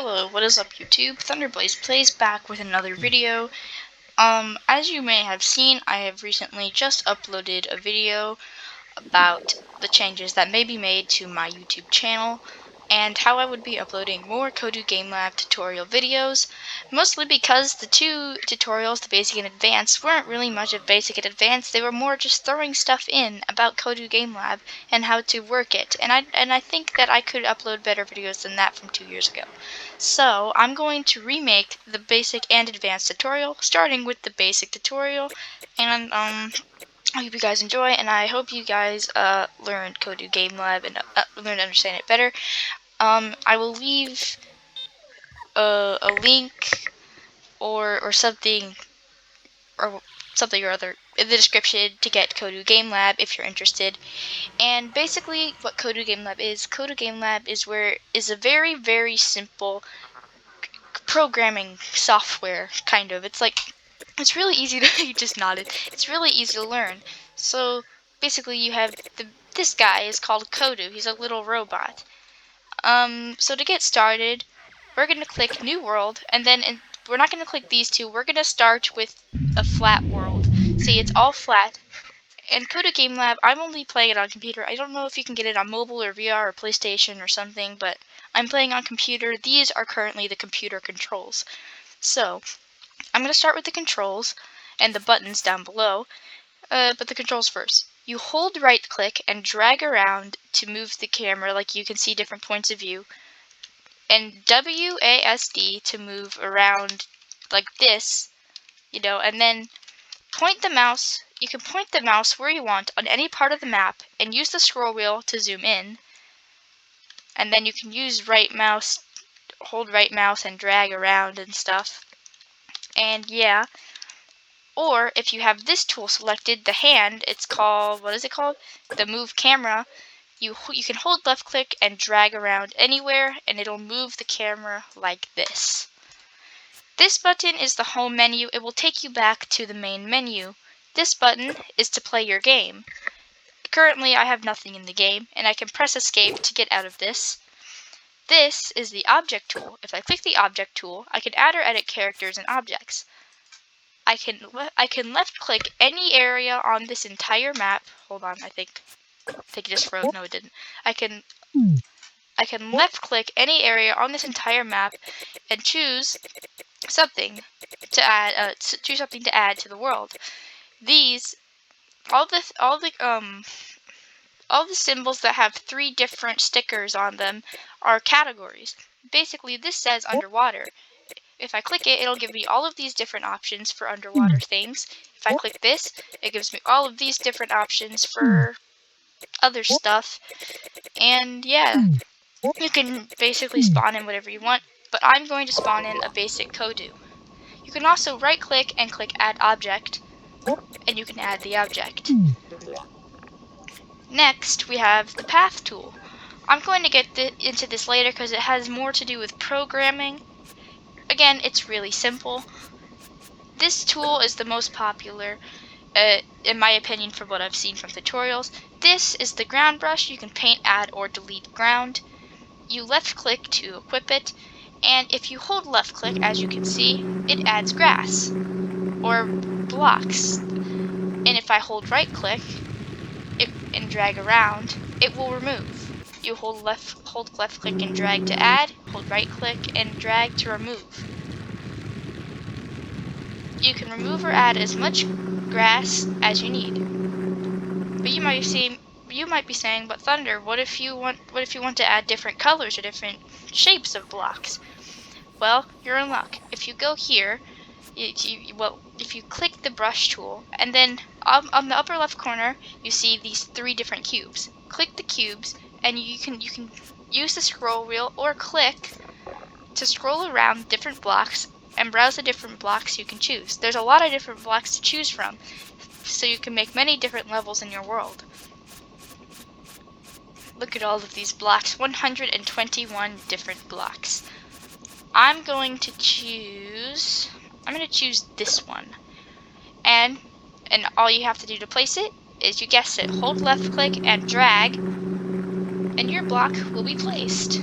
Hello, what is up YouTube? Thunderblaze Plays back with another video. As you may have seen, I have recently just uploaded a video about the changes that may be made to my YouTube channel and how I would be uploading more Kodu Gamelab tutorial videos, mostly because the two tutorials, the basic and advanced, weren't really much of basic and advanced. They were more just throwing stuff in about Kodu Gamelab and how to work it, and I think that I could upload better videos than that from 2 years ago. So I'm going to remake the basic and advanced tutorial, starting with the basic tutorial, and I hope you guys enjoy, and I hope you guys learn Kodu Gamelab and learn to understand it better. I will leave a link or something or other in the description to get Kodu Gamelab if you're interested. And basically, what Kodu Gamelab is a very, very simple programming software, kind of. It's really easy to you just nodded. It's really easy to learn. So basically, you have this guy is called Kodu. He's a little robot. So to get started, we're gonna click New World, and then we're not gonna click these two. We're gonna start with a flat world. See, it's all flat. And Kodu Gamelab, I'm only playing it on computer. I don't know if you can get it on mobile or VR or PlayStation or something, but I'm playing on computer. These are currently the computer controls. So I'm gonna start with the controls and the buttons down below, but the controls first. You hold right click and drag around to move the camera, like you can see different points of view, and WASD to move around like this, and then point the mouse. You can point the mouse where you want on any part of the map and use the scroll wheel to zoom in, and then you can use hold right mouse and drag around and stuff. And yeah, or if you have this tool selected, the hand, it's called, what is it called? The move camera. You can hold left click and drag around anywhere, and it'll move the camera like this. This button is the home menu. It will take you back to the main menu. This button is to play your game. Currently, I have nothing in the game, and I can press escape to get out of this. This is the object tool. If I click the object tool, I can add or edit characters and objects. I can left click any area on this entire map. Hold on, I think it just froze. No, it didn't. I can left click any area on this entire map and choose something to add. Choose something to add to the world. All the symbols that have 3 different stickers on them are categories. Basically, this says underwater. If I click it, it'll give me all of these different options for underwater things. If I click this, it gives me all of these different options for other stuff. And yeah, you can basically spawn in whatever you want, but I'm going to spawn in a basic Kodu. You can also right click and click add object, and you can add the object. Next, we have the path tool. I'm going to get into this later because it has more to do with programming. Again, it's really simple. This tool is the most popular, in my opinion, from what I've seen from tutorials. This is the ground brush. You can paint, add, or delete ground. You left click to equip it, and if you hold left click, as you can see, it adds grass or blocks. And if I hold right click and drag around, it will remove. You hold left click and drag to add, hold right click and drag to remove. You can remove or add as much grass as you need. But you might be saying, but Thunder, what if you want to add different colors or different shapes of blocks? Well, you're in luck. If you go here, if you click the brush tool, and then on the upper left corner, you see these 3 different cubes. Click the cubes, and you can use the scroll wheel or click to scroll around different blocks and browse the different blocks you can choose. There's a lot of different blocks to choose from, so you can make many different levels in your world. Look at all of these blocks, 121 different blocks. I'm going to choose this one. And all you have to do to place it is, you guessed it, hold left click and drag, and your block will be placed.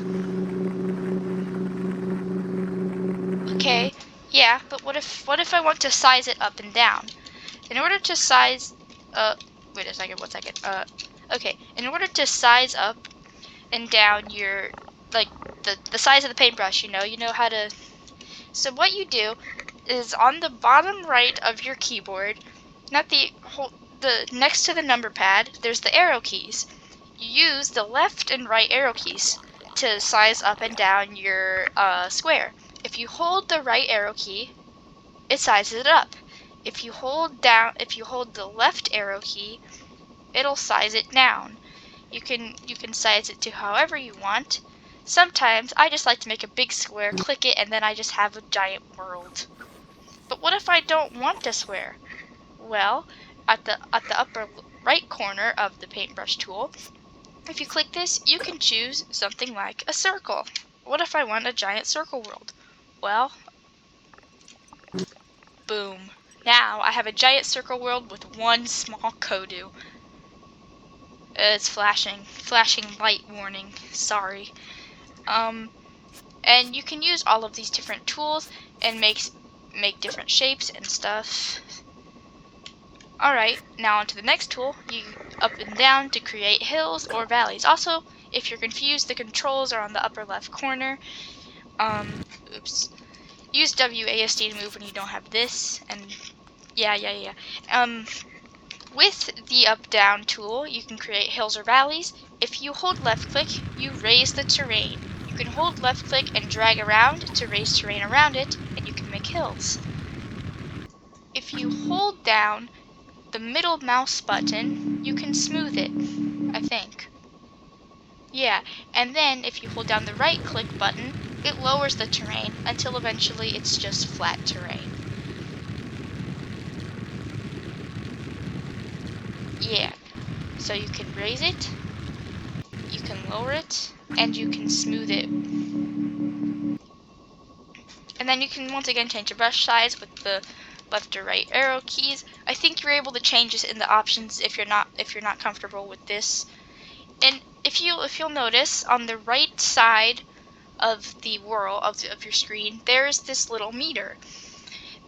Yeah, but what if I want to size it up and down? In order to size, wait a second, 1 second. Okay. In order to size up and down your, like, the size of the paintbrush, you know how to. So what you do is on the bottom right of your keyboard, not the whole, the next to the number pad, there's the arrow keys. You use the left and right arrow keys to size up and down your square. If you hold the right arrow key, it sizes it up. If you hold the left arrow key, it'll size it down. You can size it to however you want. Sometimes I just like to make a big square, click it, and then I just have a giant world. But what if I don't want a square? Well, at the upper right corner of the paintbrush tool, if you click this, you can choose something like a circle. What if I want a giant circle world? Well, boom. Now I have a giant circle world with one small Kodu. It's flashing light warning. Sorry. And you can use all of these different tools and make different shapes and stuff. Alright, now onto the next tool. You up and down to create hills or valleys. Also, if you're confused, the controls are on the upper left corner. Oops. Use WASD to move when you don't have this, and yeah. With the up-down tool, you can create hills or valleys. If you hold left-click, you raise the terrain. You can hold left-click and drag around to raise terrain around it, and you can make hills. If you hold down the middle mouse button, you can smooth it, I think. Yeah, and then if you hold down the right-click button, it lowers the terrain until eventually it's just flat terrain. Yeah, so you can raise it, you can lower it, and you can smooth it. And then you can once again change the brush size with the left or right arrow keys. I think you're able to change this in the options if you're not comfortable with this. And if you'll notice on the right side of the world of your screen, there's this little meter.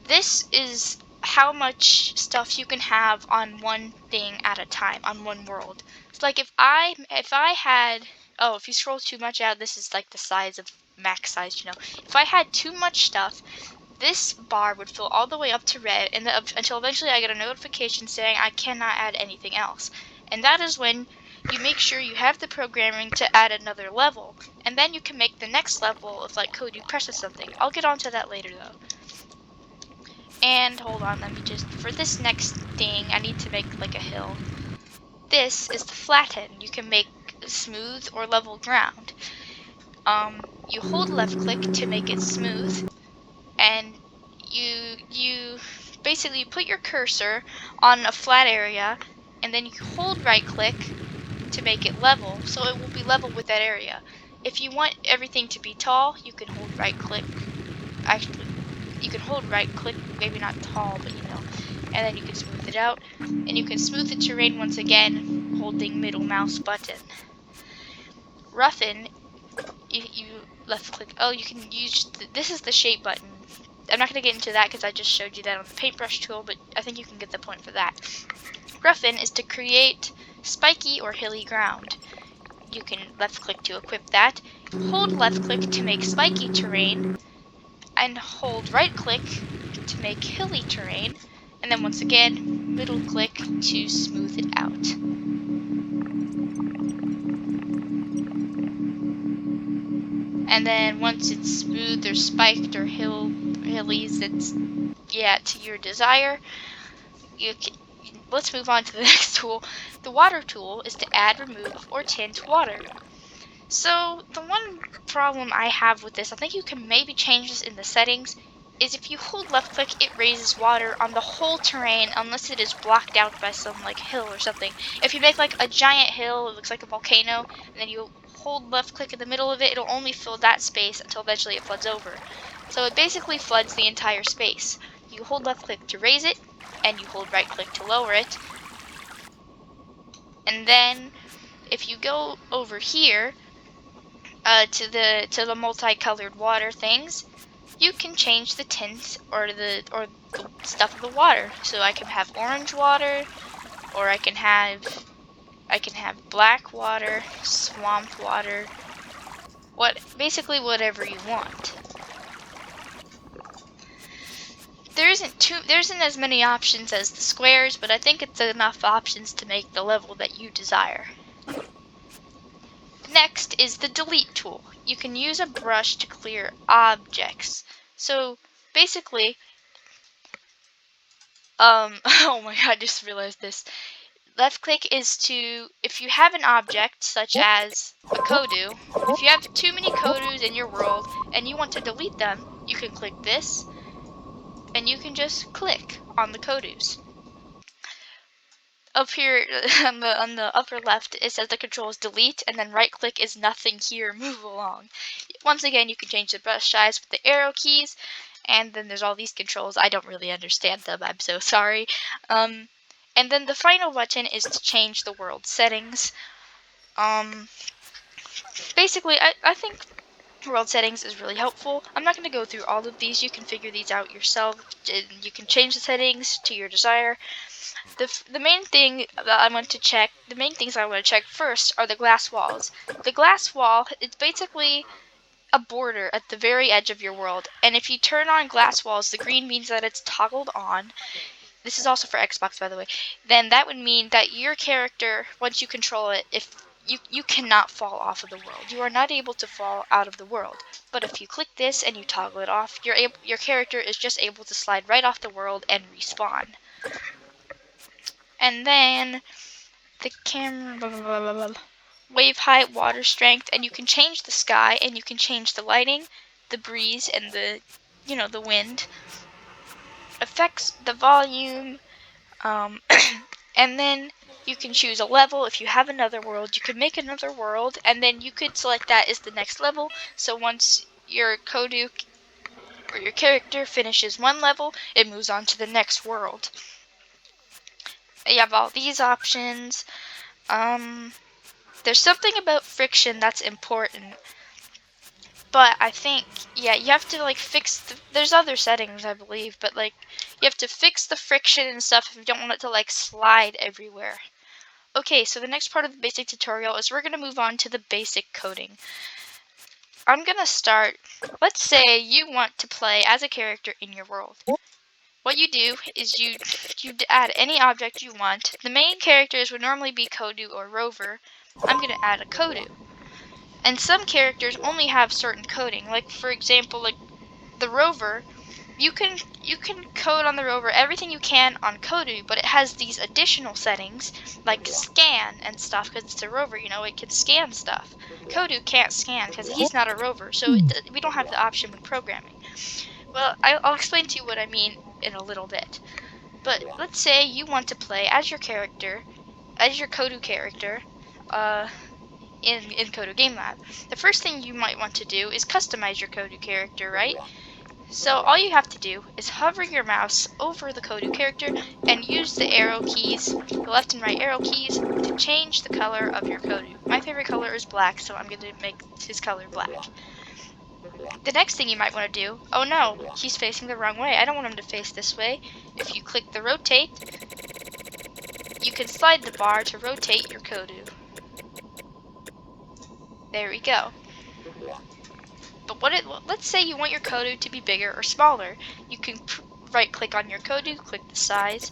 This is how much stuff you can have on one thing at a time, on one world. It's like if I had, oh, if you scroll too much out, this is like the size of max size, If I had too much stuff, this bar would fill all the way up to red, and until eventually I get a notification saying I cannot add anything else. And that is when you make sure you have the programming to add another level, and then you can make the next level if like Kodu presses something. I'll get onto that later though. And hold on, let me just, for this next thing, I need to make like a hill. This is the Flatten. You can make smooth or level ground. You hold left click to make it smooth, and you basically put your cursor on a flat area, and then you hold right click to make it level, so it will be level with that area. If you want everything to be tall, you can hold right click. Actually, you can hold right click, maybe not tall, but and then you can smooth it out. And you can smooth the terrain once again, holding middle mouse button. Roughen, you left click, oh, you can use, this is the shape button. I'm not going to get into that because I just showed you that on the paintbrush tool, but I think you can get the point for that. Roughen is to create spiky or hilly ground. You can left click to equip that, hold left click to make spiky terrain, and hold right click to make hilly terrain, and then once again middle click to smooth it out. And then once it's smooth or spiked or hillies, it's to your desire. Let's move on to the next tool. The water tool is to add, remove, or tint water. So the one problem I have with this, I think you can maybe change this in the settings, is if you hold left click, it raises water on the whole terrain unless it is blocked out by some like hill or something. If you make like a giant hill, it looks like a volcano, and then you hold left click in the middle of it, it'll only fill that space until eventually it floods over. So it basically floods the entire space. You hold left click to raise it, and you hold right click to lower it. And then if you go over here to the multicolored water things, you can change the tints or the stuff of the water. So I can have orange water, or I can have black water, swamp water, basically whatever you want. There isn't as many options as the squares, but I think it's enough options to make the level that you desire. Next is the delete tool. You can use a brush to clear objects. So basically, oh my god, I just realized this. Left click is if you have an object such as a Kodu, if you have too many Kodus in your world and you want to delete them, you can click this and you can just click on the Kodus. Up here on the upper left, it says the controls delete, and then right click is nothing here, move along. Once again, you can change the brush size with the arrow keys, and then there's all these controls. I don't really understand them, I'm so sorry. And then the final button is to change the world settings. Basically, I think world settings is really helpful. I'm not going to go through all of these. You can figure these out yourself. You can change the settings to your desire. The main thing that I want to check, the main things I want to check first are the glass walls. The glass wall is basically a border at the very edge of your world, and if you turn on glass walls, the green means that it's toggled on. This is also for Xbox, by the way. Then that would mean that your character, once you control it, if you cannot fall off of the world. You are not able to fall out of the world. But if you click this and you toggle it off, your character is just able to slide right off the world and respawn. And then the camera, blah, blah, blah, blah, blah. Wave height, water strength, and you can change the sky, and you can change the lighting, the breeze, and the wind. Effects, the volume, and then you can choose a level. If you have another world, you could make another world, and then you could select that as the next level. So once your Kodu or your character finishes one level, it moves on to the next world. You have all these options. There's something about friction that's important. But I think, yeah, you have to, like, fix there's other settings, I believe, but, like, you have to fix the friction and stuff if you don't want it to, like, slide everywhere. Okay, so the next part of the basic tutorial is we're going to move on to the basic coding. I'm going to start, let's say you want to play as a character in your world. What you do is you add any object you want. The main characters would normally be Kodu or Rover. I'm going to add a Kodu. And some characters only have certain coding. Like, for example, like the Rover, you can code on the Rover everything you can on Kodu, but it has these additional settings like scan and stuff because it's a Rover. It can scan stuff. Kodu can't scan because he's not a Rover, so we don't have the option with programming. Well, I'll explain to you what I mean in a little bit. But let's say you want to play as your character, as your Kodu character, in Kodu Gamelab. The first thing you might want to do is customize your Kodu character, right? So all you have to do is hover your mouse over the Kodu character and use the arrow keys, the left and right arrow keys, to change the color of your Kodu. My favorite color is black, so I'm going to make his color black. The next thing you might want to do, oh no, he's facing the wrong way. I don't want him to face this way. If you click the rotate, you can slide the bar to rotate your Kodu. There we go. But let's say you want your Kodu to be bigger or smaller. You can right click on your Kodu, click the size,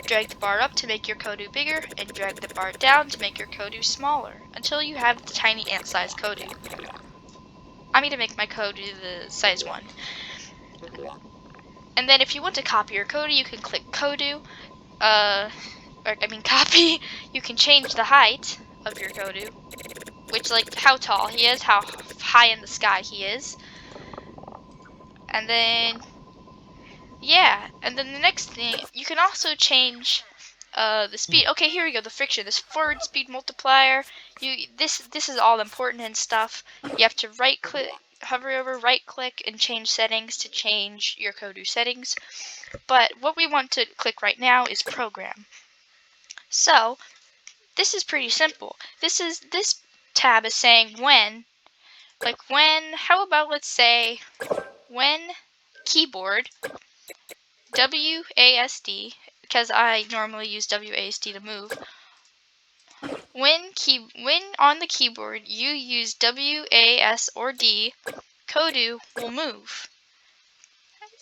drag the bar up to make your Kodu bigger, and drag the bar down to make your Kodu smaller, until you have the tiny ant size Kodu. I'm going to make my Kodu the size 1. And then if you want to copy your Kodu, you can click Kodu, copy. You can change the height of your Kodu, which, like, how tall he is, how high in the sky he is. And then, yeah, and then the next thing, you can also change the speed. Okay, here we go, the friction, this forward speed multiplier. This is all important and stuff. You have to right click, hover over, right click, and change settings to change your Kodu settings. But what we want to click right now is program. So, this is pretty simple. This tab is saying when, how about let's say when keyboard WASD, because I normally use WASD to move. When on the keyboard you use WAS or D, Kodu will move.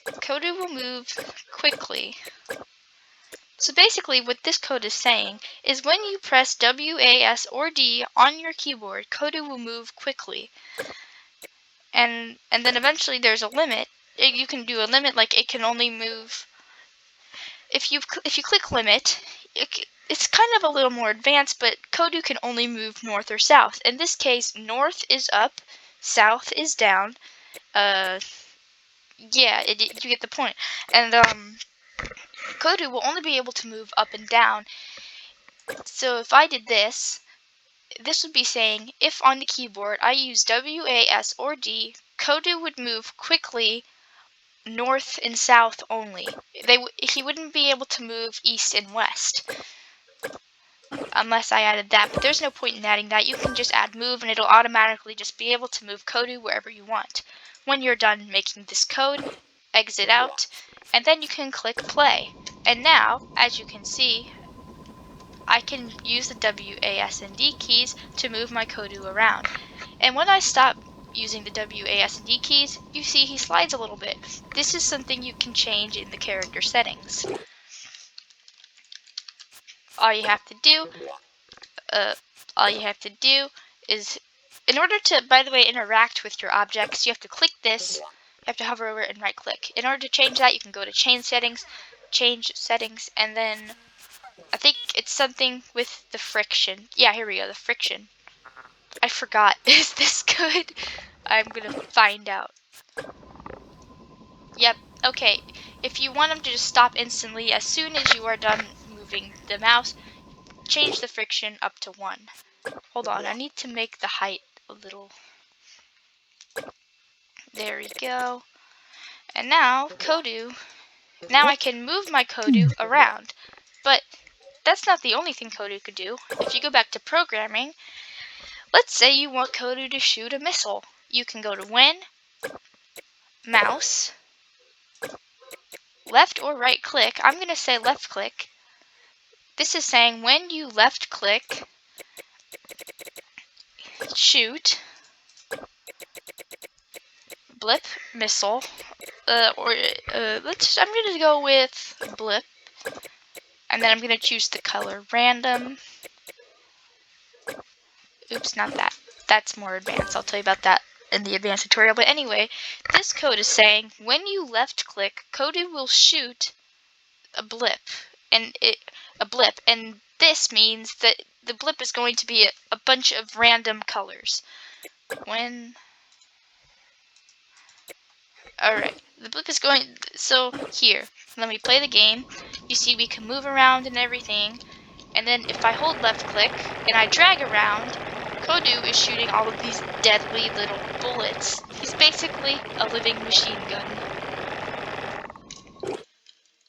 Kodu will move quickly. So basically what this code is saying is when you press WAS or D on your keyboard, Kodu will move quickly. And then eventually there's a limit. You can do a limit, like it can only move. If you click limit, it's kind of a little more advanced, but Kodu can only move north or south. In this case, north is up, south is down. Yeah, you get the point. And Kodu will only be able to move up and down. So if I did this, this would be saying if on the keyboard I use WAS or D, Kodu would move quickly north and south only. He wouldn't be able to move east and west unless I added that, but there's no point in adding that. You can just add move and it'll automatically just be able to move Kodu wherever you want. When you're done making this code, exit out, and then you can click play. And now, as you can see, I can use the WAS and D keys to move my Kodu around. And when I stop using the WAS and D keys, you see he slides a little bit. This is something you can change in the character settings. All you have to do is, in order to, by the way, interact with your objects, you have to click this, you have to hover over it and right click. In order to change that, you can go to change settings, and then I think it's something with the friction. Yeah, here we go, the friction. I forgot. Is this good? I'm gonna find out. Yep, okay. If you want them to just stop instantly as soon as you are done moving the mouse, change the friction up to 1. Hold on, I need to make the height a little. There we go. And now, Kodu. Now I can move my Kodu around. But that's not the only thing Kodu could do. If you go back to programming, let's say you want Kodu to shoot a missile. You can go to when, mouse, left or right click. I'm going to say left click. This is saying when you left click, shoot, blip, missile, I'm going to go with blip, and then I'm going to choose the color random. Oops, not that. That's more advanced. I'll tell you about that in the advanced tutorial. But anyway, this code is saying when you left click, Kodu will shoot a blip, and this means that the blip is going to be a bunch of random colors. Alright, the blip is going, so here, let me play the game. You see we can move around and everything, and then if I hold left click and I drag around, Kodu is shooting all of these deadly little bullets. He's basically a living machine gun.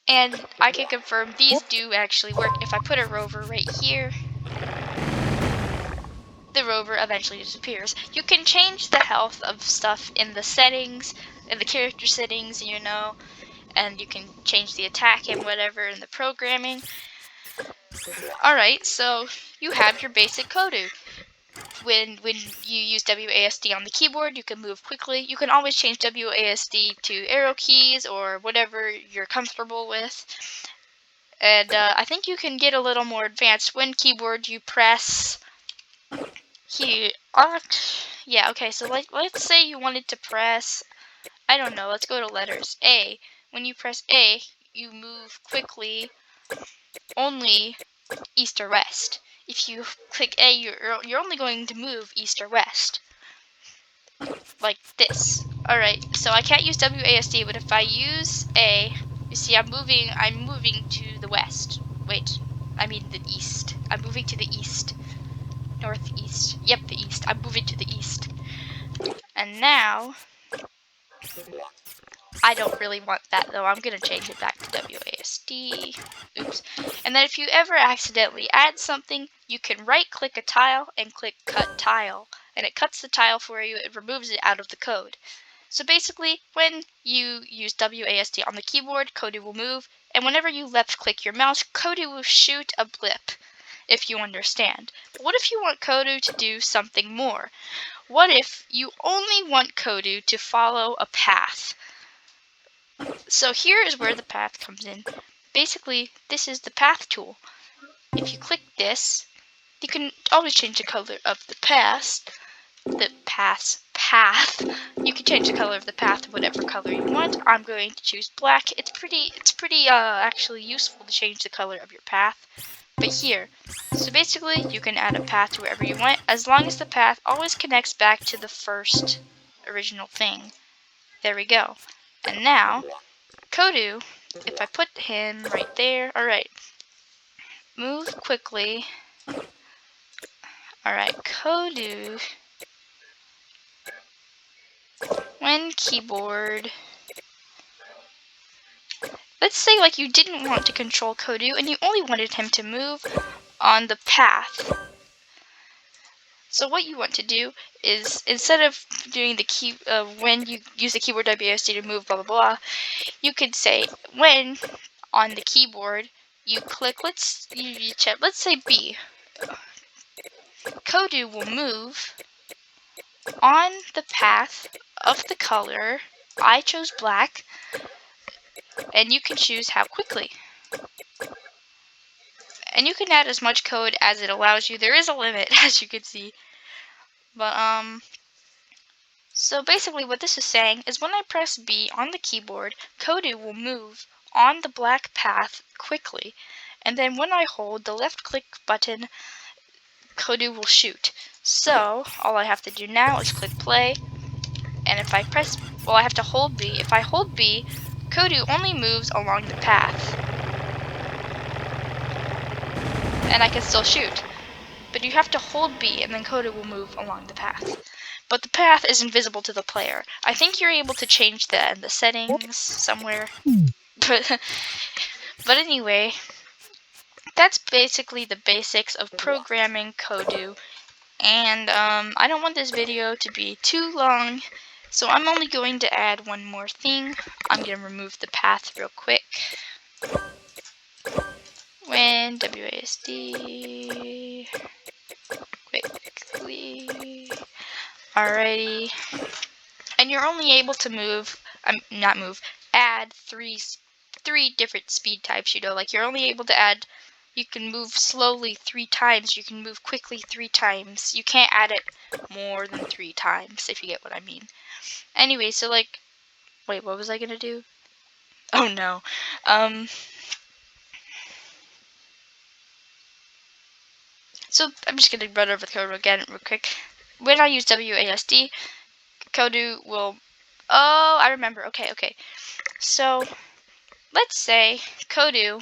And I can confirm these do actually work. If I put a rover right here, the rover eventually disappears. You can change the health of stuff in the settings, in the character settings, you know, and you can change the attack and whatever in the programming. Alright, so you have your basic Kodu. When you use WASD on the keyboard, you can move quickly. You can always change WASD to arrow keys or whatever you're comfortable with. And I think you can get a little more advanced when keyboard you press here. Yeah, okay, so let's say you wanted to press, I don't know, let's go to letters. A. When you press A, you move quickly only east or west. If you click A, you're only going to move east or west. Like this. Alright, so I can't use WASD, but if I use A, you see I'm moving to the west. Wait, I mean the east. I'm moving to the east. Northeast. Yep, the east. I'm moving to the east. And now, I don't really want that though. I'm going to change it back to WASD. Oops. And then if you ever accidentally add something, you can right click a tile and click cut tile. And it cuts the tile for you. It removes it out of the code. So basically, when you use WASD on the keyboard, Kodu will move, and whenever you left click your mouse, Kodu will shoot a blip, if you understand. But what if you want Kodu to do something more? What if you only want Kodu to follow a path? So here is where the path comes in. Basically, this is the path tool. If you click this, you can always change the color of the path. You can change the color of the path to whatever color you want. I'm going to choose black. It's pretty actually useful to change the color of your path. But here, so basically you can add a path to wherever you want, as long as the path always connects back to the first original thing. There we go. And now, Kodu, if I put him right there, alright. Move quickly. Alright, Kodu. When keyboard. Let's say like you didn't want to control Kodu and you only wanted him to move on the path. So what you want to do is, instead of doing the key, when you use the keyboard WASD to move blah blah blah, you could say when on the keyboard you click, let's say B. Kodu will move on the path of the color. I chose black, and you can choose how quickly. And you can add as much code as it allows you. There is a limit, as you can see. But so basically what this is saying is when I press B on the keyboard, Kodu will move on the black path quickly. And then when I hold the left click button, Kodu will shoot. So all I have to do now is click play. And if I press, well, I have to hold B. If I hold B, Kodu only moves along the path. And I can still shoot. But you have to hold B and then Kodu will move along the path. But the path is invisible to the player. I think you're able to change that in the settings somewhere. But anyway, that's basically the basics of programming Kodu. And I don't want this video to be too long, so I'm only going to add one more thing. I'm going to remove the path real quick. When WASD quickly. Alrighty. And you're only able to add three different speed types, you know, like you're only able to add, you can move slowly 3 times, you can move quickly 3 times. You can't add it more than 3 times, if you get what I mean. Anyway, so like, wait, what was I gonna do? Oh no. So I'm just gonna run over the code again real quick. When I use WASD, Kodu will, oh, I remember, okay. So, let's say Kodu,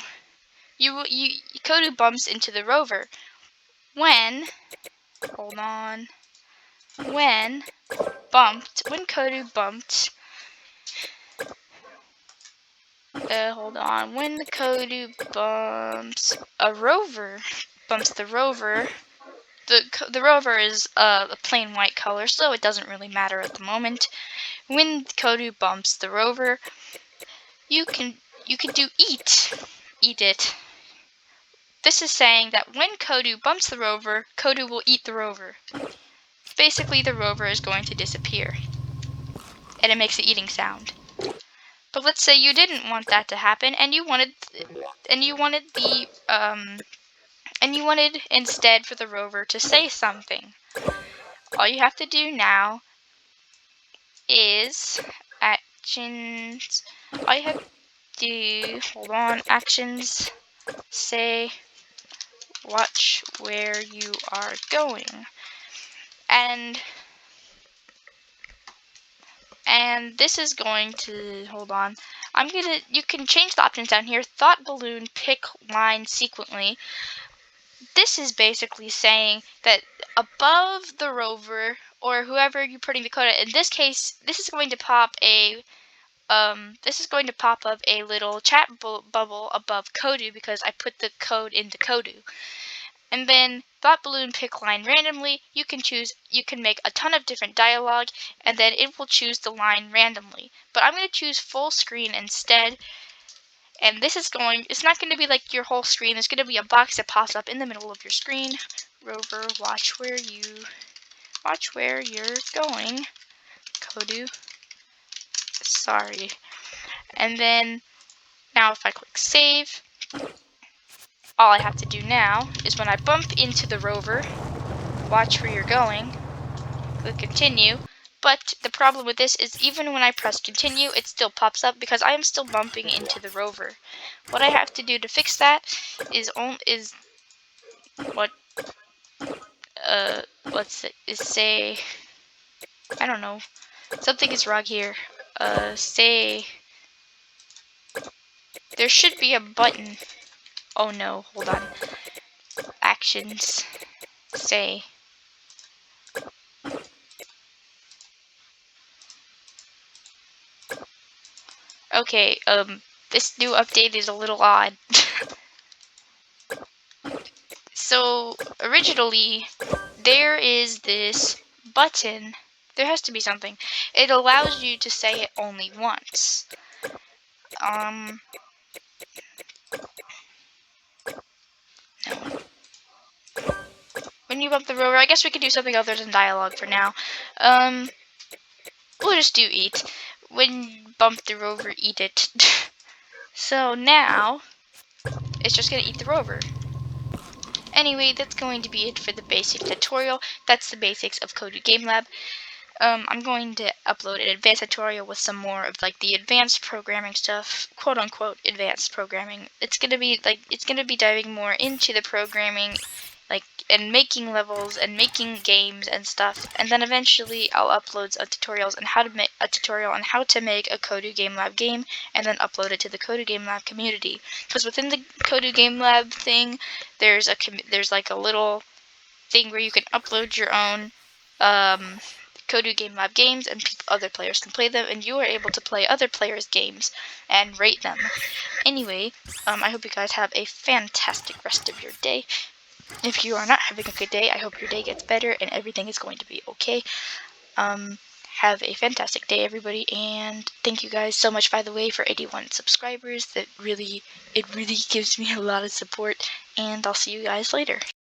Kodu bumps into the rover. When Kodu bumped, when the Kodu bumps the rover, the rover is a plain white color, so it doesn't really matter at the moment. When Kodu bumps the rover, you can do eat it. This is saying that when Kodu bumps the rover, Kodu will eat the rover. Basically, the rover is going to disappear, and it makes the eating sound. But let's say you didn't want that to happen, and you wanted instead for the rover to say something. All you have to do now is actions. All you have to do, actions, say, watch where you are going. And this is going to, you can change the options down here. Thought balloon, pick line sequentially. This is basically saying that above the rover, or whoever you're putting the code at, in this case, this is going to pop up a little chat bubble above Kodu because I put the code into Kodu. and then Thought Balloon pick line randomly. You can make a ton of different dialogue, and then it will choose the line randomly. But I'm going to choose full screen instead, and it's not going to be like your whole screen. There's going to be a box that pops up in the middle of your screen. Rover, watch where you're going. Kodu, sorry. And then, now if I click save, all I have to do now is when I bump into the rover, watch where you're going, click continue. But the problem with this is even when I press continue, it still pops up because I am still bumping into the rover. What I have to do to fix that is say, I don't know, something is wrong here. Say, there should be a button. Oh no, hold on. Actions, say. Okay, this new update is a little odd. So, originally, there is this button. There has to be something. It allows you to say it only once. No. When you bump the rover, I guess we could do something other than dialogue for now. We'll just do eat. When you bump the rover, eat it. So now, it's just gonna eat the rover. Anyway, that's going to be it for the basic tutorial. That's the basics of Kodu Gamelab. I'm going to upload an advanced tutorial with some more of like the advanced programming stuff, quote unquote advanced programming. It's gonna be diving more into the programming, like, and making levels and making games and stuff. And then eventually I'll upload some tutorials on how to make a tutorial on how to make a Kodu Gamelab game, and then upload it to the Kodu Gamelab community. Because within the Kodu Gamelab thing, there's like a little thing where you can upload your own Kodu Gamelab games, and other players can play them, and you are able to play other players' games and rate them. Anyway, I hope you guys have a fantastic rest of your day. If you are not having a good day, I hope your day gets better and everything is going to be okay. Have a fantastic day, everybody, and thank you guys so much, by the way, for 81 subscribers. It really gives me a lot of support, and I'll see you guys later.